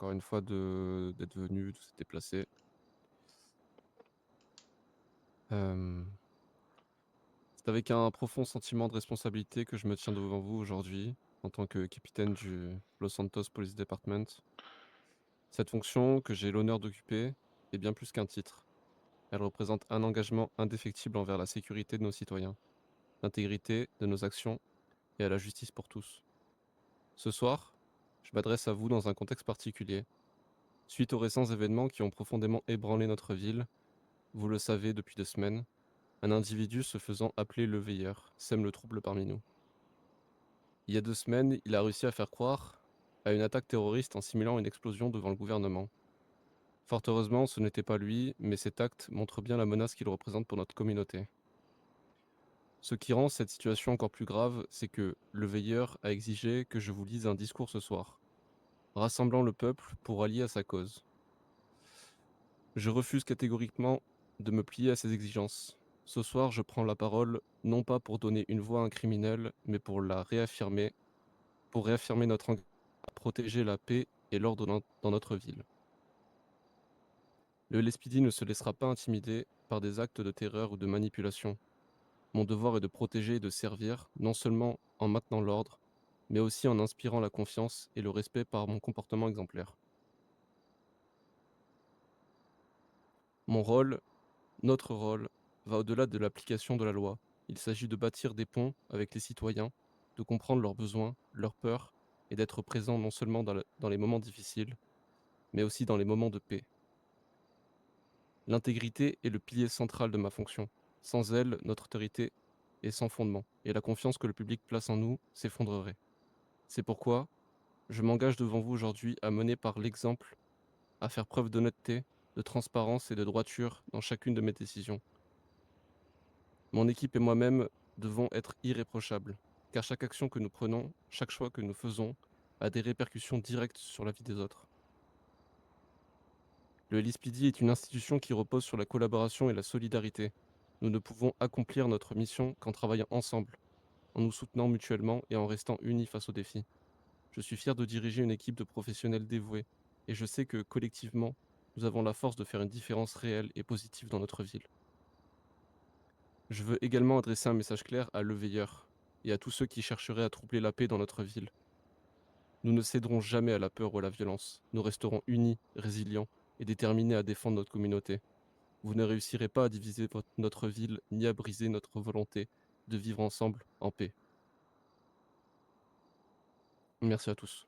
encore une fois d'être venu, de se déplacer. Hem, c'est avec un profond sentiment de responsabilité que je me tiens devant vous aujourd'hui, en tant que capitaine du Los Santos Police Department. Cette fonction que j'ai l'honneur d'occuper est bien plus qu'un titre. Elle représente un engagement indéfectible envers la sécurité de nos citoyens, l'intégrité de nos actions et à la justice pour tous. Ce soir, je m'adresse à vous dans un contexte particulier. Suite aux récents événements qui ont profondément ébranlé notre ville, vous le savez depuis 2 semaines, un individu se faisant appeler le veilleur sème le trouble parmi nous. Il y a 2 semaines, il a réussi à faire croire à une attaque terroriste en simulant une explosion devant le gouvernement. Fort heureusement, ce n'était pas lui, mais cet acte montre bien la menace qu'il représente pour notre communauté. Ce qui rend cette situation encore plus grave, c'est que le veilleur a exigé que je vous lise un discours ce soir, rassemblant le peuple pour rallier à sa cause. Je refuse catégoriquement de me plier à ces exigences. Ce soir, je prends la parole non pas pour donner une voix à un criminel, mais pour réaffirmer notre engagement à protéger la paix et l'ordre dans notre ville. Le LSPD ne se laissera pas intimider par des actes de terreur ou de manipulation. Mon devoir est de protéger et de servir, non seulement en maintenant l'ordre, mais aussi en inspirant la confiance et le respect par mon comportement exemplaire. Mon rôle, notre rôle, va au-delà de l'application de la loi. Il s'agit de bâtir des ponts avec les citoyens, de comprendre leurs besoins, leurs peurs, et d'être présent non seulement dans les moments difficiles, mais aussi dans les moments de paix. L'intégrité est le pilier central de ma fonction. Sans elle, notre autorité est sans fondement, et la confiance que le public place en nous s'effondrerait. C'est pourquoi je m'engage devant vous aujourd'hui à mener par l'exemple, à faire preuve d'honnêteté, de transparence et de droiture dans chacune de mes décisions. Mon équipe et moi-même devons être irréprochables, car chaque action que nous prenons, chaque choix que nous faisons, a des répercussions directes sur la vie des autres. Le LSPD est une institution qui repose sur la collaboration et la solidarité. Nous ne pouvons accomplir notre mission qu'en travaillant ensemble, en nous soutenant mutuellement et en restant unis face aux défis. Je suis fier de diriger une équipe de professionnels dévoués, et je sais que collectivement, nous avons la force de faire une différence réelle et positive dans notre ville. Je veux également adresser un message clair à Le Veilleur et à tous ceux qui chercheraient à troubler la paix dans notre ville. Nous ne céderons jamais à la peur ou à la violence. Nous resterons unis, résilients et déterminés à défendre notre communauté. Vous ne réussirez pas à diviser notre ville ni à briser notre volonté de vivre ensemble en paix. Merci à tous.